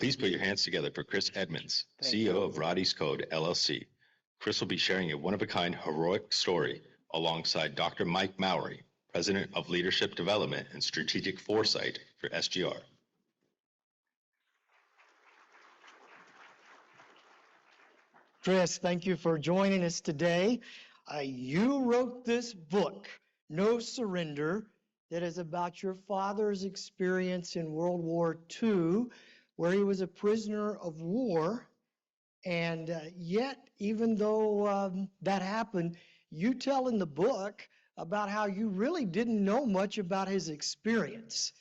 Please put your hands together for Chris Edmonds, Thank CEO of Roddie's Code, LLC. Chris will be sharing a one-of-a-kind heroic story alongside Dr. Mike Mowry, President of Leadership Development and Strategic Foresight for SGR. Chris, thank you for joining us today. You wrote this book, No Surrender, that is about your father's experience in World War II, where he was a prisoner of war. And yet, even though that happened, you tell in the book about how you really didn't know much about his experience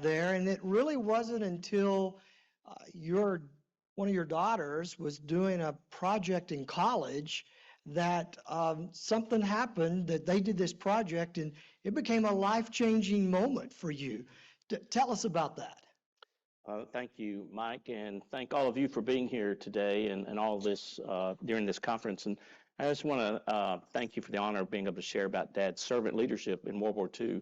there. And it really wasn't until one of your daughters was doing a project in college that something happened, that they did this project, and it became a life-changing moment for you. Tell us about that. Thank you, Mike, and thank all of you for being here today and all of this during this conference. And I just want to thank you for the honor of being able to share about Dad's servant leadership in World War II.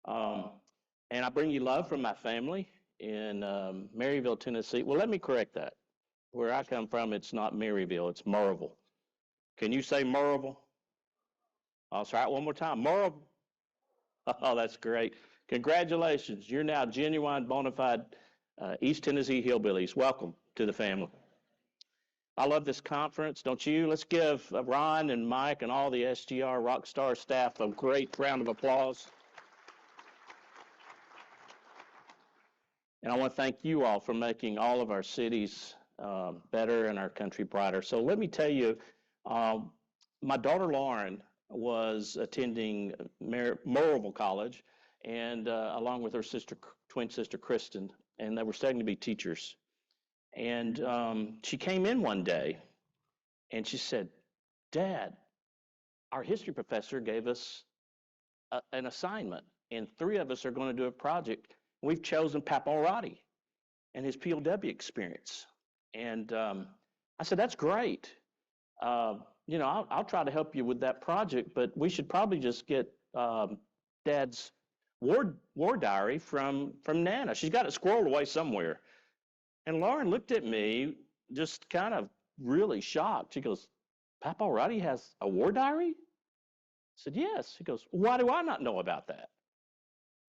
And I bring you love from my family in Maryville, Tennessee. Well, let me correct that. Where I come from, it's not Maryville, it's Murrayville. Can you say Murrayville? I'll try it one more time. Murrayville. Oh, that's great. Congratulations. You're now genuine, bona fide East Tennessee hillbillies. Welcome to the family. I love this conference, don't you? Let's give Ron and Mike and all the SGR Rockstar staff a great round of applause. And I want to thank you all for making all of our cities better and our country brighter. So let me tell you, my daughter Lauren was attending Murrayville College, and along with her twin sister Kristen, and they were studying to be teachers. And she came in one day, and she said, "Dad, our history professor gave us an assignment, and 3 of us are going to do a project. We've chosen Papa Roddie and his POW experience." And I said, "That's great. You know, I'll try to help you with that project, but we should probably just get Dad's war diary from Nana. She's got it squirreled away somewhere." And Lauren looked at me just kind of really shocked. She goes, "Papa Roddie has a war diary?" I said, "Yes." She goes, "Why do I not know about that?"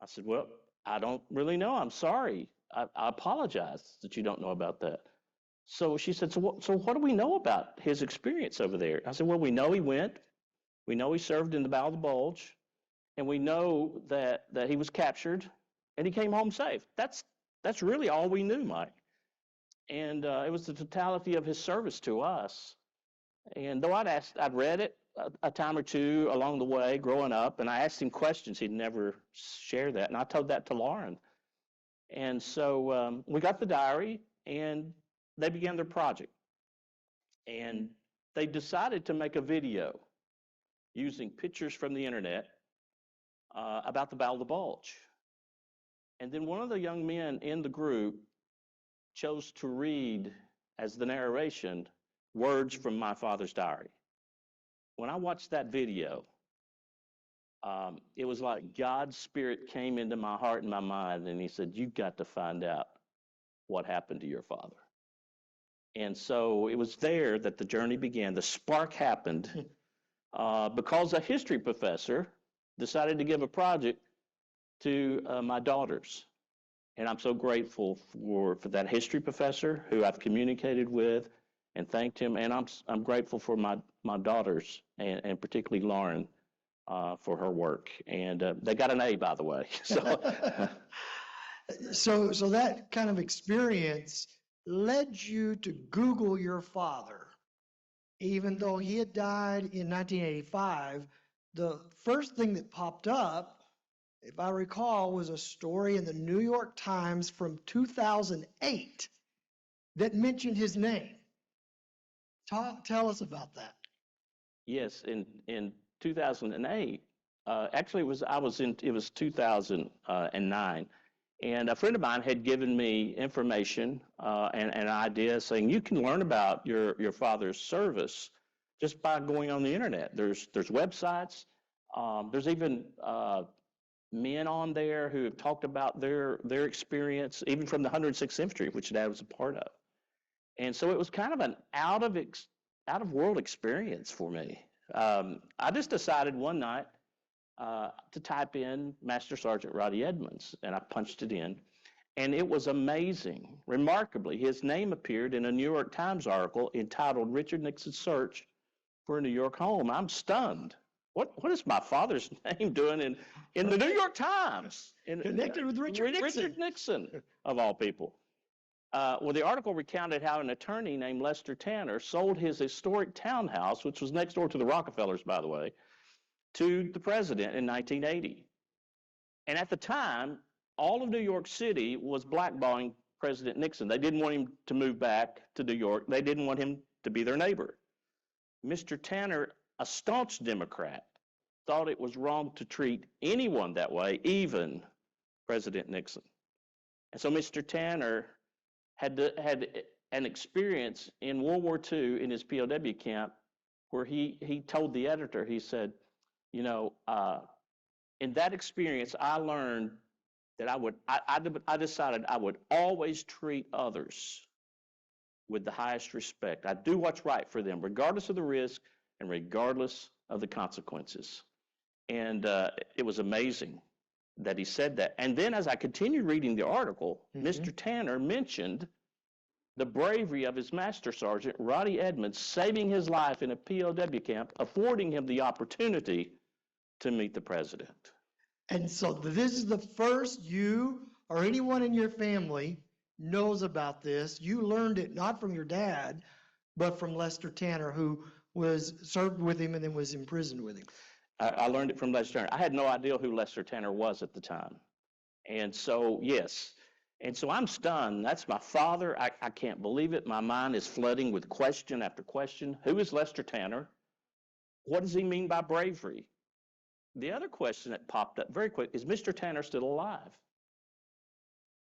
I said, "Well, I don't really know. I'm sorry. I apologize that you don't know about that." So she said, so what do we know about his experience over there? I said, "Well, we know he went. We know he served in the Battle of the Bulge. And we know that he was captured and he came home safe. That's really all we knew, Mike." And it was the totality of his service to us. And though I'd read it a time or two along the way growing up, and I asked him questions, he'd never share that. And I told that to Lauren. And so we got the diary, and they began their project. And they decided to make a video using pictures from the internet about the Battle of the Bulge. And then one of the young men in the group chose to read, as the narration, words from my father's diary. When I watched that video, it was like God's Spirit came into my heart and my mind, and he said, "You've got to find out what happened to your father." And so it was there that the journey began. The spark happened because a history professor decided to give a project to my daughters. And I'm so grateful for that history professor who I've communicated with and thanked him. And I'm grateful for my daughters, and particularly Lauren, for her work. And they got an A, by the way. So that kind of experience led you to Google your father. Even though he had died in 1985, the first thing that popped up, if I recall, was a story in the New York Times from 2008 that mentioned his name. Tell us about that. Yes, in 2008, actually it was 2009, and a friend of mine had given me information and an idea saying you can learn about your father's service just by going on the internet. There's websites. There's even men on there who have talked about their experience, even from the 106th Infantry, which Dad was a part of. And so it was kind of an out of world experience for me. I just decided one night to type in Master Sgt. Roddie Edmonds, and I punched it in. And it was amazing. Remarkably, his name appeared in a New York Times article entitled Richard Nixon's Search for a New York Home. I'm stunned. What is my father's name doing in the New York Times? Connected with Richard Nixon. Richard Nixon, of all people. Well, the article recounted how an attorney named Lester Tanner sold his historic townhouse, which was next door to the Rockefellers, by the way, to the president in 1980. And at the time, all of New York City was blackballing President Nixon. They didn't want him to move back to New York. They didn't want him to be their neighbor. Mr. Tanner, a staunch Democrat, thought it was wrong to treat anyone that way, even President Nixon. And so Mr. Tanner had an experience in World War II in his POW camp where he told the editor, he said, in that experience, I learned that I decided I would always treat others with the highest respect. I do what's right for them, regardless of the risk and regardless of the consequences. And it was amazing that he said that. And then as I continued reading the article, Mr. Tanner mentioned the bravery of his Master Sergeant, Roddie Edmonds, saving his life in a POW camp, affording him the opportunity to meet the president. And so this is the first you or anyone in your family knows about this. You learned it not from your dad, but from Lester Tanner, who was served with him and then was imprisoned with him. I learned it from Lester Tanner. I had no idea who Lester Tanner was at the time. And so, yes. And so I'm stunned. That's my father. I can't believe it. My mind is flooding with question after question. Who is Lester Tanner? What does he mean by bravery? The other question that popped up very quick is Mr. Tanner still alive?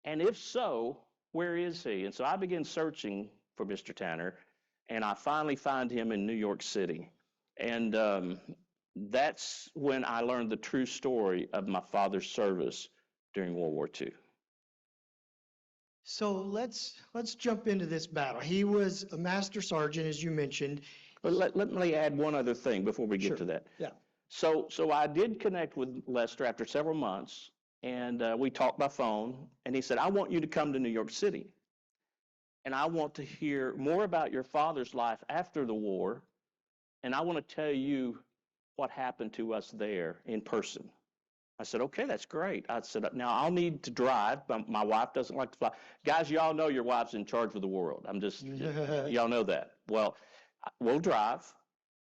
And if so, where is he? And so I began searching for Mr. Tanner, and I finally find him in New York City. And that's when I learned the true story of my father's service during World War II. So let's jump into this battle. He was a Master Sergeant, as you mentioned. But let me add one other thing before we get to that. Yeah. So I did connect with Lester after several months, and we talked by phone, and he said, I want you to come to New York City, and I want to hear more about your father's life after the war, and I want to tell you what happened to us there in person. I said, okay, that's great. I said, now I'll need to drive. My wife doesn't like to fly. Guys, y'all know your wife's in charge of the world. Y'all know that. Well, we'll drive.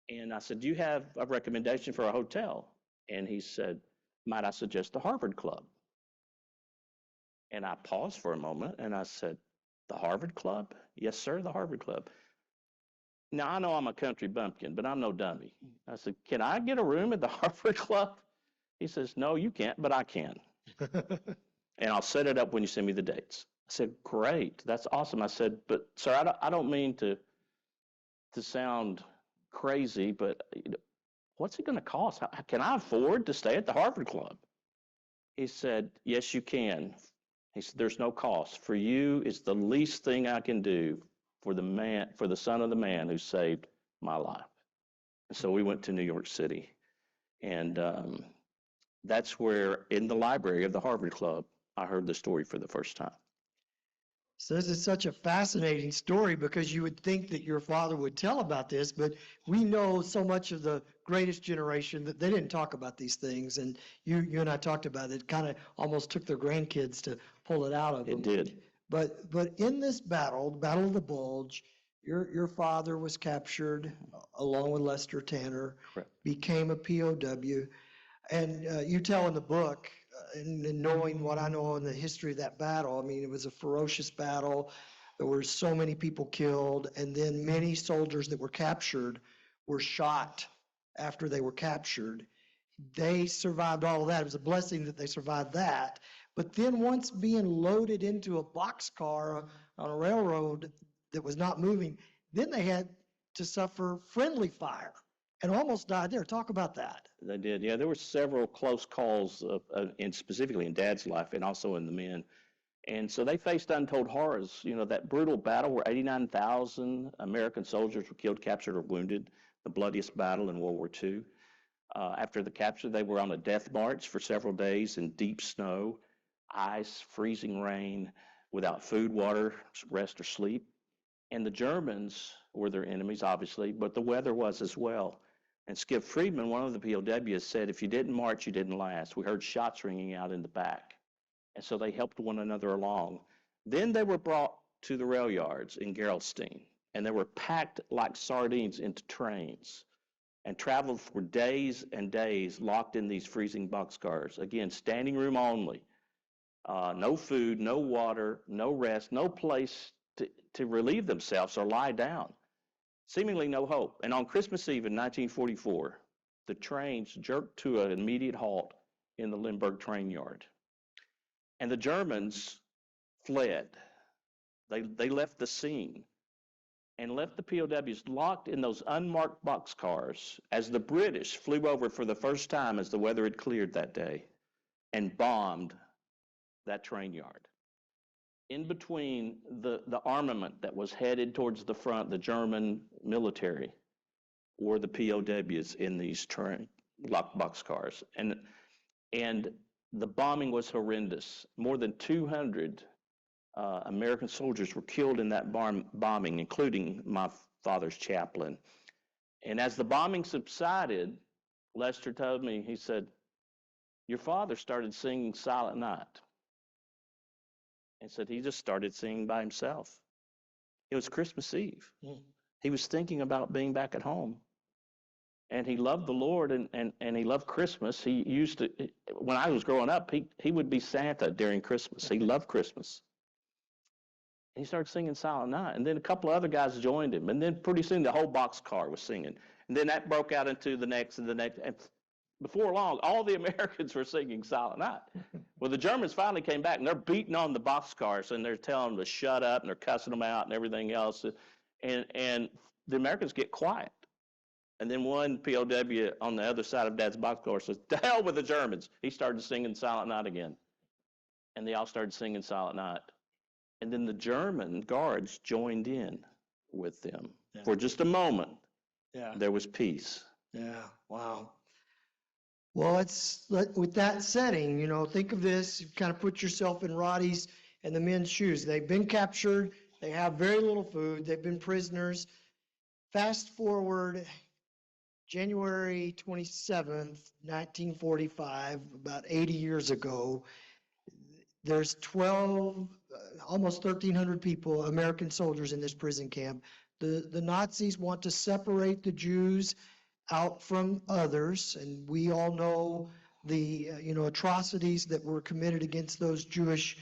And I said, do you have a recommendation for a hotel? And he said, might I suggest the Harvard Club? And I paused for a moment and I said, the Harvard Club? Yes, sir, the Harvard Club. Now, I know I'm a country bumpkin, but I'm no dummy. I said, can I get a room at the Harvard Club? He says, no, you can't, but I can. And I'll set it up when you send me the dates. I said, great, that's awesome. I said, but sir, I don't mean to sound crazy, but what's it going to cost? Can I afford to stay at the Harvard Club? He said, yes, you can. He said, there's no cost. For you, it's the least thing I can do for the son of the man who saved my life. And so we went to New York City. And that's where, in the library of the Harvard Club, I heard the story for the first time. So this is such a fascinating story because you would think that your father would tell about this, but we know so much of the greatest generation that they didn't talk about these things. And you and I talked about it. It kind of almost took their grandkids to pull it out of them. It did. But in this battle, the Battle of the Bulge, your father was captured along with Lester Tanner, Correct. Became a POW. And you tell in the book, and knowing what I know in the history of that battle, I mean, it was a ferocious battle. There were so many people killed, and then many soldiers that were captured were shot after they were captured. They survived all of that. It was a blessing that they survived that. But then once being loaded into a boxcar on a railroad that was not moving, then they had to suffer friendly fire and almost died there. Talk about that. They did. Yeah, there were several close calls, specifically in Dad's life and also in the men. And so they faced untold horrors. You know, that brutal battle where 89,000 American soldiers were killed, captured, or wounded, the bloodiest battle in World War II. After the capture, they were on a death march for several days in deep snow, ice, freezing rain, without food, water, rest, or sleep. And the Germans were their enemies, obviously, but the weather was as well. And Skip Friedman, one of the POWs, said, if you didn't march, you didn't last. We heard shots ringing out in the back. And so they helped one another along. Then they were brought to the rail yards in Gerolstein, and they were packed like sardines into trains and traveled for days and days locked in these freezing boxcars. Again, standing room only. No food, no water, no rest, no place to relieve themselves or lie down. Seemingly no hope. And on Christmas Eve in 1944, the trains jerked to an immediate halt in the Limburg train yard. And the Germans fled. They left the scene and left the POWs locked in those unmarked boxcars as the British flew over for the first time as the weather had cleared that day and bombed that train yard. In between the armament that was headed towards the front, the German military, were the POWs in these train locked boxcars. And the bombing was horrendous. More than 200 American soldiers were killed in that bombing, including my father's chaplain. And as the bombing subsided, Lester told me, he said, your father started singing Silent Night. And said he just started singing by himself. It was Christmas Eve. He was thinking about being back at home. And he loved the Lord and he loved Christmas. He used to, when I was growing up, he would be Santa during Christmas. He loved Christmas. And he started singing Silent Night. And then a couple of other guys joined him. And then pretty soon the whole boxcar was singing. And then that broke out into the next and the next. And before long, all the Americans were singing Silent Night. Well, the Germans finally came back, and they're beating on the boxcars, and they're telling them to shut up, and they're cussing them out and everything else. And the Americans get quiet. And then one POW on the other side of Dad's boxcar says, to hell with the Germans. He started singing Silent Night again. And they all started singing Silent Night. And then the German guards joined in with them. Yeah. For just a moment, there was peace. Yeah, wow. Well, with that setting, think of this, you kind of put yourself in Roddie's and the men's shoes. They've been captured. They have very little food. They've been prisoners. Fast forward January 27th, 1945, about 80 years ago, there's 12, almost 1,300 people, American soldiers in this prison camp. The Nazis want to separate the Jews out from others, and we all know the atrocities that were committed against those Jewish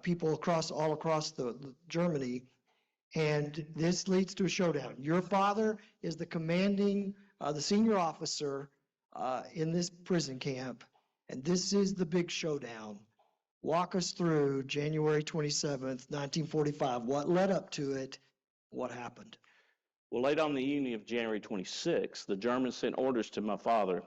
people all across the Germany, and this leads to a showdown. Your father is the the senior officer in this prison camp, and this is the big showdown. Walk us through January 27th, 1945. What led up to it? What happened? Well, late on the evening of January 26th, the Germans sent orders to my father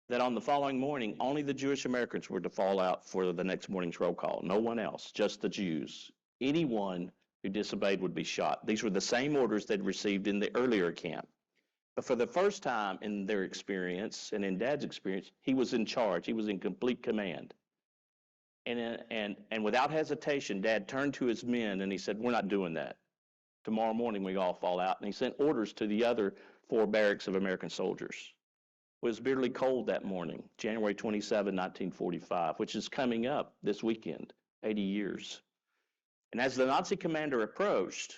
that on the following morning, only the Jewish Americans were to fall out for the next morning's roll call. No one else, just the Jews. Anyone who disobeyed would be shot. These were the same orders they'd received in the earlier camp. But for the first time in their experience, and in Dad's experience, he was in charge. He was in complete command. And without hesitation, Dad turned to his men and he said, we're not doing that. Tomorrow morning we all fall out. And he sent orders to the other 4 barracks of American soldiers. It was bitterly cold that morning, January 27, 1945, which is coming up this weekend, 80 years. And as the Nazi commander approached,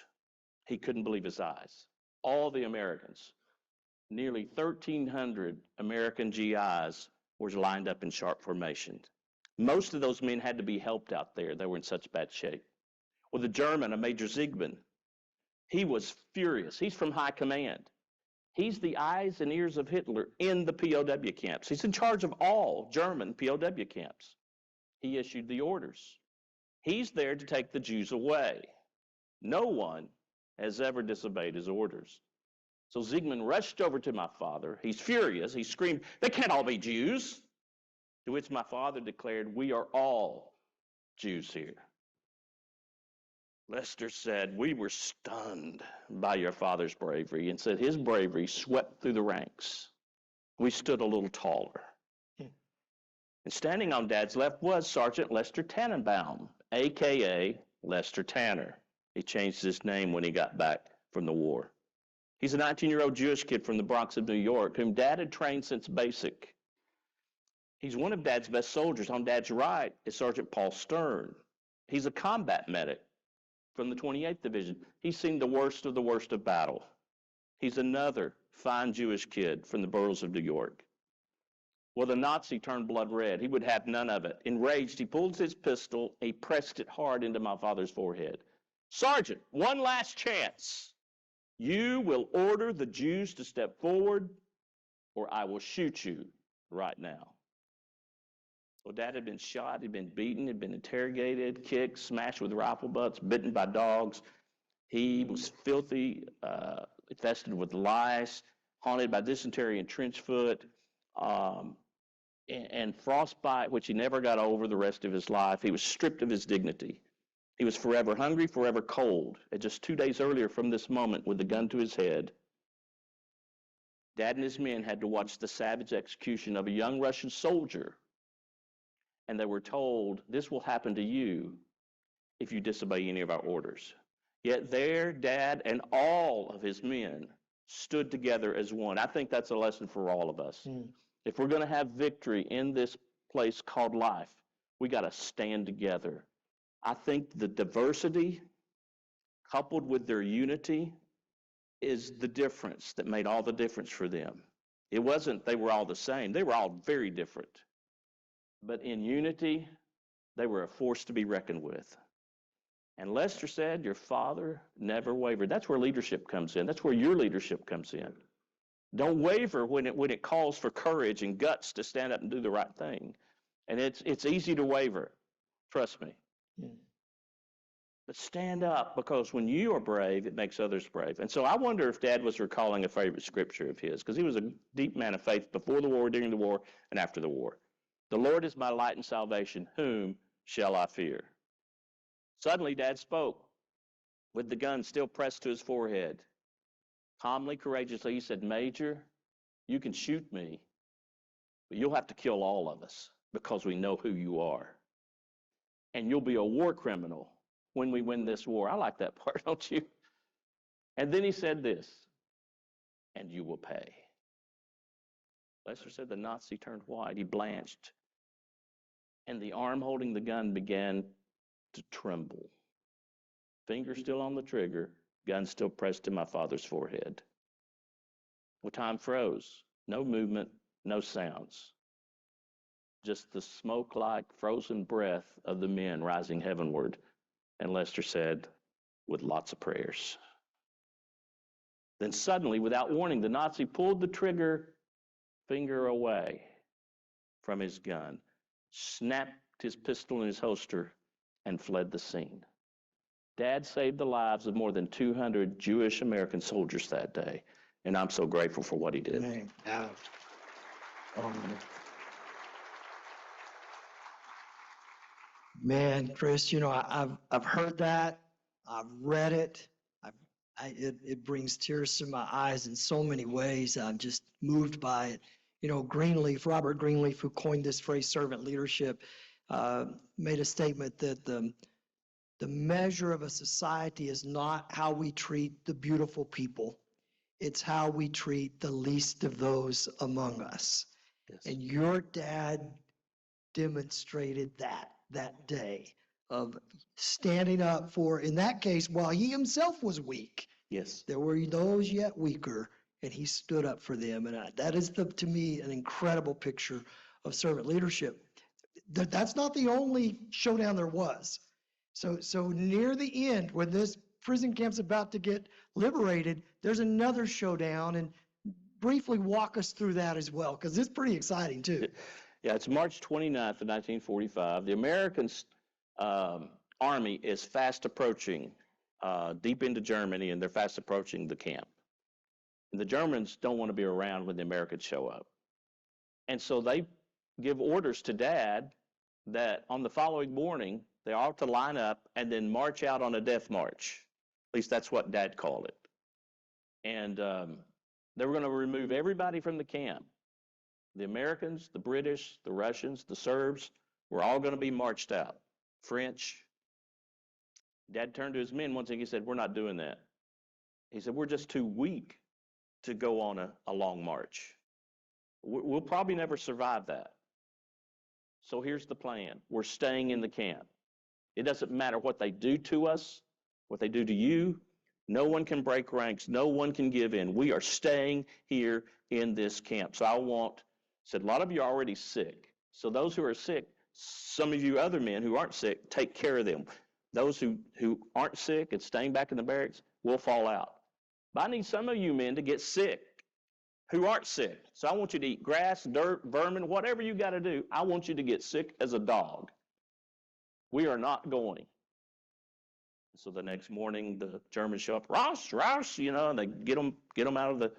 he couldn't believe his eyes. All the Americans, nearly 1,300 American G.I.s were lined up in sharp formation. Most of those men had to be helped out there. They were in such bad shape. Well, the German, a Major Siegmann, he was furious. He's from high command. He's the eyes and ears of Hitler in the POW camps. He's in charge of all German POW camps. He issued the orders. He's there to take the Jews away. No one has ever disobeyed his orders. So Siegmund rushed over to my father. He's furious. He screamed, "They can't all be Jews." To which my father declared, "We are all Jews here." Lester said, "We were stunned by your father's bravery," and said his bravery swept through the ranks. We stood a little taller. And standing on Dad's left was Sergeant Lester Tannenbaum, a.k.a. Lester Tanner. He changed his name when he got back from the war. He's a 19-year-old Jewish kid from the Bronx of New York whom Dad had trained since basic. He's one of Dad's best soldiers. On Dad's right is Sergeant Paul Stern. He's a combat medic from the 28th Division. He's seen the worst of battle. He's another fine Jewish kid from the boroughs of New York. Well, the Nazi turned blood red. He would have none of it. Enraged, he pulled his pistol. He pressed it hard into my father's forehead. "Sergeant, one last chance. You will order the Jews to step forward, or I will shoot you right now." Well, Dad had been shot, he'd been beaten, had been interrogated, kicked, smashed with rifle butts, bitten by dogs. He was filthy, infested with lice, haunted by dysentery and trench foot, and frostbite, which he never got over the rest of his life. He was stripped of his dignity. He was forever hungry, forever cold. And just 2 days earlier from this moment, with the gun to his head, Dad and his men had to watch the savage execution of a young Russian soldier. And they were told, "This will happen to you if you disobey any of our orders." Yet there, Dad and all of his men stood together as one. I think that's a lesson for all of us. If we're going to have victory in this place called life, we got to stand together. I think the diversity coupled with their unity is the difference that made all the difference for them. It wasn't they were all the same. They were all very different. But in unity, they were a force to be reckoned with. And Lester said, your father never wavered. That's where leadership comes in. That's where your leadership comes in. Don't waver when it calls for courage and guts to stand up and do the right thing. And it's easy to waver. Trust me. But stand up, because when you are brave, it makes others brave. And so I wonder if Dad was recalling a favorite scripture of his, because he was a deep man of faith before the war, during the war, and after the war. The Lord is my light and salvation. Whom shall I fear? Suddenly, Dad spoke with the gun still pressed to his forehead. Calmly, courageously, he said, Major, you can shoot me, but you'll have to kill all of us because we know who you are. And you'll be a war criminal when we win this war. I like that part, don't you? And then he said this, and you will pay. Lester said the Nazi turned white. He blanched. And the arm holding the gun began to tremble. Finger still on the trigger, gun still pressed to my father's forehead. Well, time froze. No movement, no sounds. Just the smoke-like frozen breath of the men rising heavenward. And Lester said, with lots of prayers. Then suddenly, without warning, the Nazi pulled the trigger finger away from his gun, snapped his pistol in his holster, and fled the scene. Dad saved the lives of more than 200 Jewish American soldiers that day, and I'm so grateful for what he did. Man, Chris, I've heard that, I've read it, it brings tears to my eyes in so many ways. I'm just moved by it. Robert Greenleaf, who coined this phrase, servant leadership, made a statement that the measure of a society is not how we treat the beautiful people. It's how we treat the least of those among us. Yes. And your dad demonstrated that day of standing up for, in that case, while he himself was weak. Yes. There were those yet weaker, and he stood up for them. And that is, to me, an incredible picture of servant leadership. That's not the only showdown there was. So near the end, when this prison camp's about to get liberated, there's another showdown, and briefly walk us through that as well, because it's pretty exciting too. Yeah, it's March 29th of 1945. The American army is fast approaching deep into Germany, and they're fast approaching the camp. And the Germans don't want to be around when the Americans show up. And so they give orders to Dad that on the following morning, they ought to line up and then march out on a death march. At least that's what Dad called it. And they were going to remove everybody from the camp. The Americans, the British, the Russians, the Serbs were all going to be marched out. French. Dad turned to his men once and he said, "We're not doing that." He said, "We're just too weak to go on a long march. We'll probably never survive that. So here's the plan. We're staying in the camp. It doesn't matter what they do to us, what they do to you. No one can break ranks. No one can give in. We are staying here in this camp." So said, a lot of you are already sick. So those who are sick, some of you other men who aren't sick, take care of them. Those who aren't sick and staying back in the barracks will fall out. But I need some of you men to get sick who aren't sick. So I want you to eat grass, dirt, vermin, whatever you got to do. I want you to get sick as a dog. We are not going. So the next morning, the Germans show up, Ross, and they get them out of the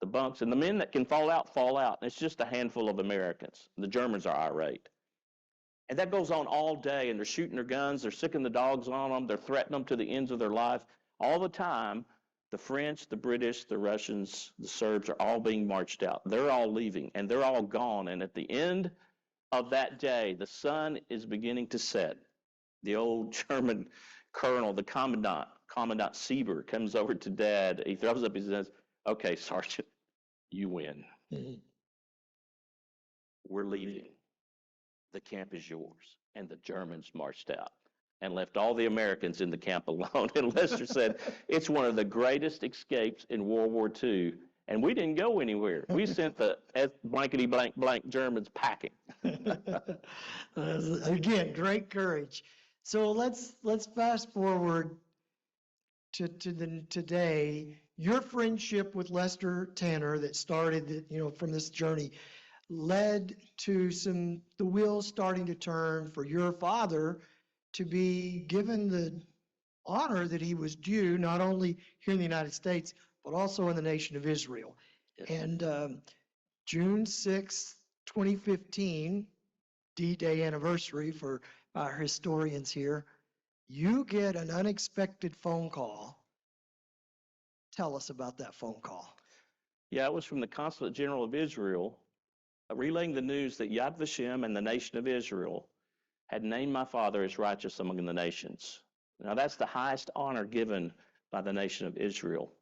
bunks. And the men that can fall out, fall out. And it's just a handful of Americans. The Germans are irate. And that goes on all day, and they're shooting their guns, they're sicking the dogs on them, they're threatening them to the ends of their life. All the time, the French, the British, the Russians, the Serbs are all being marched out. They're all leaving, and they're all gone. And at the end of that day, the sun is beginning to set. The old German colonel, the Commandant Sieber, comes over to Dad. He throws up his hands. "Okay, Sergeant, you win. Mhm. We're leaving. The camp is yours." And the Germans marched out and left all the Americans in the camp alone. And Lester said, "It's one of the greatest escapes in World War II. And we didn't go anywhere. We sent the blankety blank blank Germans packing." Again, great courage. So let's fast forward to today. Your friendship with Lester Tanner that started, from this journey led to the wheels starting to turn for your father to be given the honor that he was due, not only here in the United States, but also in the nation of Israel. Yes. And June 6th, 2015, D-Day anniversary for our historians here, you get an unexpected phone call. Tell us about that phone call. Yeah, it was from the Consulate General of Israel, relaying the news that Yad Vashem and the nation of Israel had named my father as righteous among the nations. Now, that's the highest honor given by the nation of Israel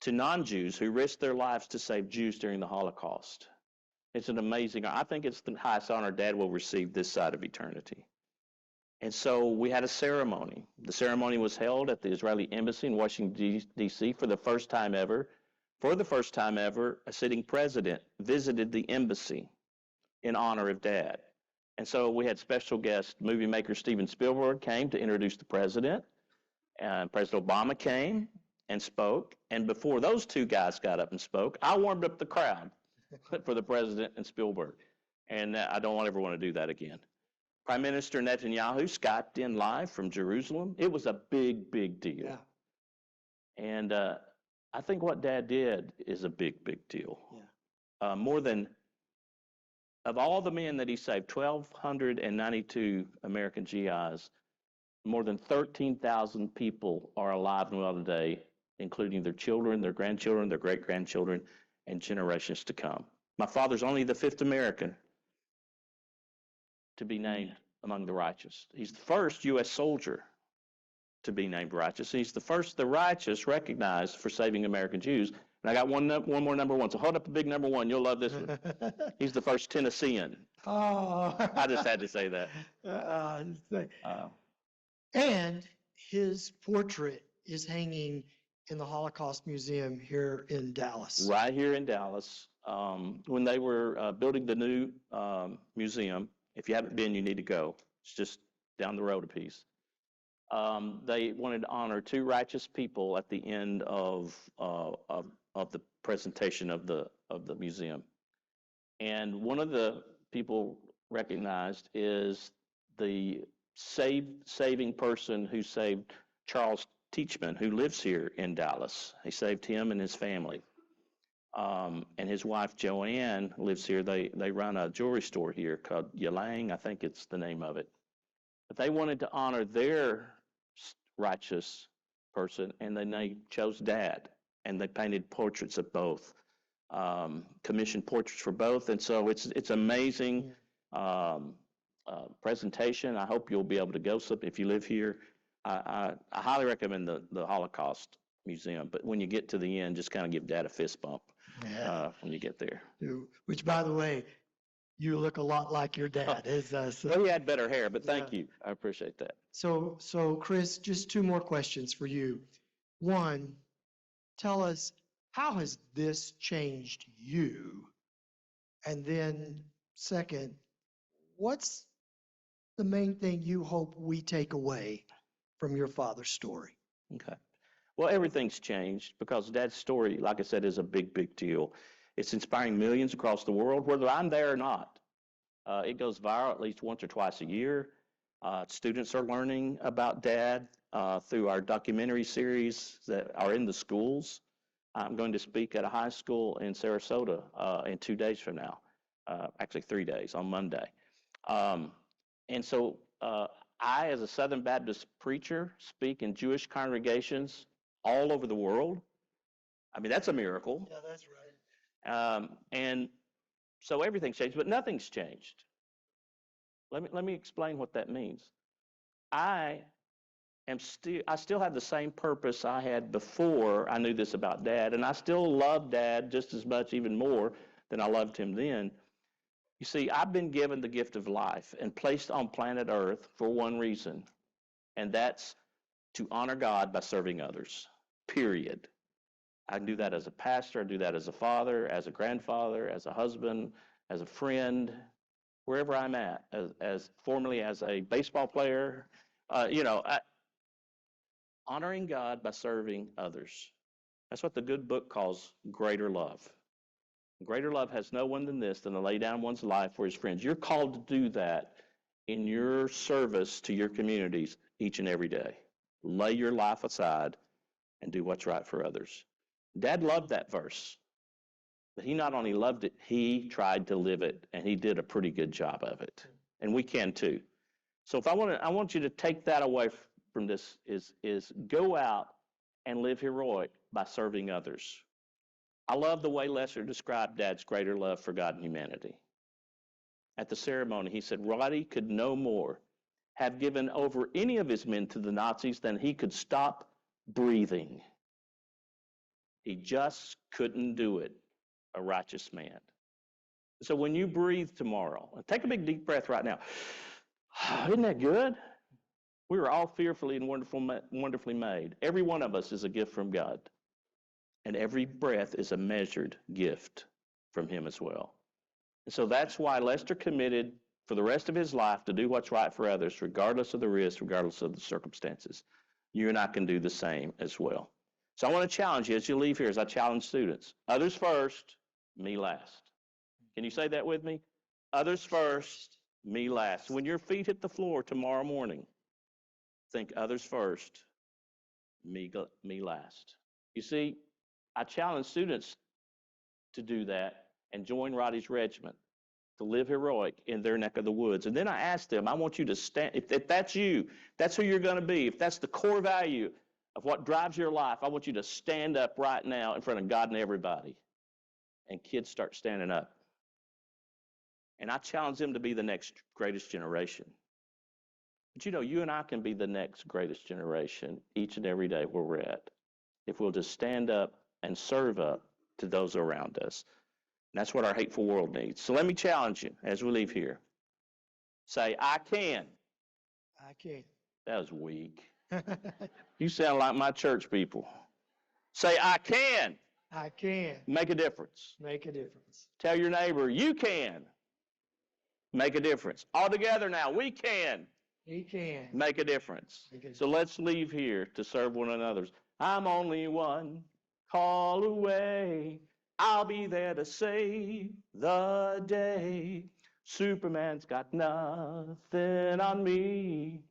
to non-Jews who risked their lives to save Jews during the Holocaust. It's an amazing, I think it's the highest honor Dad will receive this side of eternity. And so we had a ceremony. The ceremony was held at the Israeli embassy in Washington, D.C. For the first time ever, a sitting president visited the embassy in honor of Dad. And so we had special guest movie maker Steven Spielberg came to introduce the president. And President Obama came and spoke. And before those two guys got up and spoke, I warmed up the crowd for the president and Spielberg. And I don't ever want to do that again. Prime Minister Netanyahu Skyped in live from Jerusalem. It was a big, big deal. Yeah. And I think what Dad did is a big, big deal. Yeah. Of all the men that he saved, 1,292 American G.I.s, more than 13,000 people are alive and well today, including their children, their grandchildren, their great-grandchildren, and generations to come. My father's only the fifth American to be named among the righteous. He's the first U.S. soldier to be named righteous. He's the first the righteous recognized for saving American Jews. And I got one more number one. So hold up the big number one. You'll love this one. He's the first Tennessean. Oh. I just had to say that. And his portrait is hanging in the Holocaust Museum here in Dallas. Right here in Dallas. When they were building the new museum, if you haven't been, you need to go. It's just down the road a piece. They wanted to honor two righteous people at the end of the presentation of the museum. And one of the people recognized is the saving person who saved Charles Teachman, who lives here in Dallas. He saved him and his family. And his wife Joanne lives here. They run a jewelry store here called Yalang, I think it's the name of it. But they wanted to honor their righteous person, and then they chose Dad, and they painted portraits of both, commissioned portraits for both, and so it's amazing presentation. I hope you'll be able to go if you live here. I highly recommend the Holocaust Museum, but when you get to the end, just kind of give Dad a fist bump when you get there. Which, by the way, you look a lot like your dad. Well, he had better hair, but thank you. I appreciate that. So Chris, just two more questions for you. One, tell us, how has this changed you? And then second, what's the main thing you hope we take away from your father's story? Okay. Well, everything's changed because Dad's story, like I said, is a big, big deal. It's inspiring millions across the world, whether I'm there or not. It goes viral at least once or twice a year. Students are learning about Dad through our documentary series that are in the schools. I'm going to speak at a high school in Sarasota in 2 days from now, actually 3 days, on Monday. And so I, as a Southern Baptist preacher, speak in Jewish congregations all over the world. I mean, that's a miracle. Yeah, that's right. And so everything's changed, but nothing's changed. Let me explain what that means. I still have the same purpose I had before I knew this about Dad, and I still love Dad just as much, even more than I loved him then. You see, I've been given the gift of life and placed on planet Earth for one reason, and that's to honor God by serving others, period. I do that as a pastor, I do that as a father, as a grandfather, as a husband, as a friend, wherever I'm at, as formerly as a baseball player, honoring God by serving others. That's what the good book calls greater love. Greater love has no one than this, than to lay down one's life for his friends. You're called to do that in your service to your communities each and every day. Lay your life aside and do what's right for others. Dad loved that verse, but he not only loved it, he tried to live it, and he did a pretty good job of it. And we can too. So I want you to take that away from this is go out and live heroic by serving others. I love the way Lester described Dad's greater love for God and humanity. At the ceremony, he said, Roddie could no more have given over any of his men to the Nazis than he could stop breathing. He just couldn't do it, a righteous man. So when you breathe tomorrow, take a big deep breath right now. Isn't that good? We were all fearfully and wonderfully made. Every one of us is a gift from God. And every breath is a measured gift from him as well. And so that's why Lester committed for the rest of his life to do what's right for others, regardless of the risk, regardless of the circumstances. You and I can do the same as well. So I want to challenge you as you leave here, as I challenge students. Others first, me last. Can you say that with me? Others first, me last. When your feet hit the floor tomorrow morning, think others first, me last. You see, I challenge students to do that and join Roddie's regiment, to live heroic in their neck of the woods. And then I ask them, I want you to stand, if that's you, that's who you're going to be, if that's the core value of what drives your life, I want you to stand up right now in front of God and everybody. And kids start standing up. And I challenge them to be the next greatest generation. But you and I can be the next greatest generation each and every day where we're at, if we'll just stand up and serve up to those around us. And that's what our hateful world needs. So let me challenge you as we leave here. Say, I can. I can. That was weak. You sound like my church people. Say, I can. I can. Make a difference. Make a difference. Tell your neighbor, you can. Make a difference. All together now, we can. He can. Make a difference. So let's leave here to serve one another. I'm only one call away. I'll be there to save the day. Superman's got nothing on me.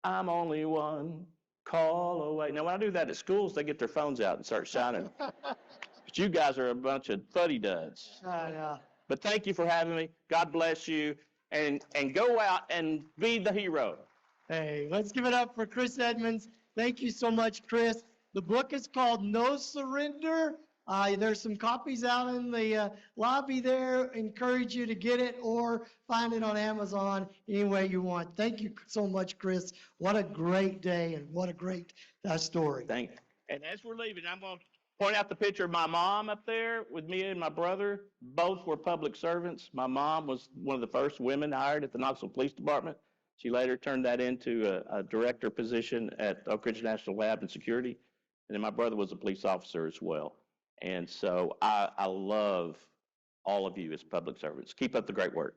I'm only one call away. Now, when I do that at schools, they get their phones out and start shouting. But You guys are a bunch of fuddy-duds. But thank you for having me. God bless you. And go out and be the hero. Hey, let's give it up for Chris Edmonds. Thank you so much, Chris. The book is called No Surrender. There's some copies out in the lobby there. Encourage you to get it or find it on Amazon any way you want. Thank you so much, Chris. What a great day and what a great story. Thank you. And as we're leaving, I'm going to point out the picture of my mom up there with me and my brother. Both were public servants. My mom was one of the first women hired at the Knoxville Police Department. She later turned that into a director position at Oak Ridge National Lab and Security. And then my brother was a police officer as well. And so I love all of you as public servants. Keep up the great work.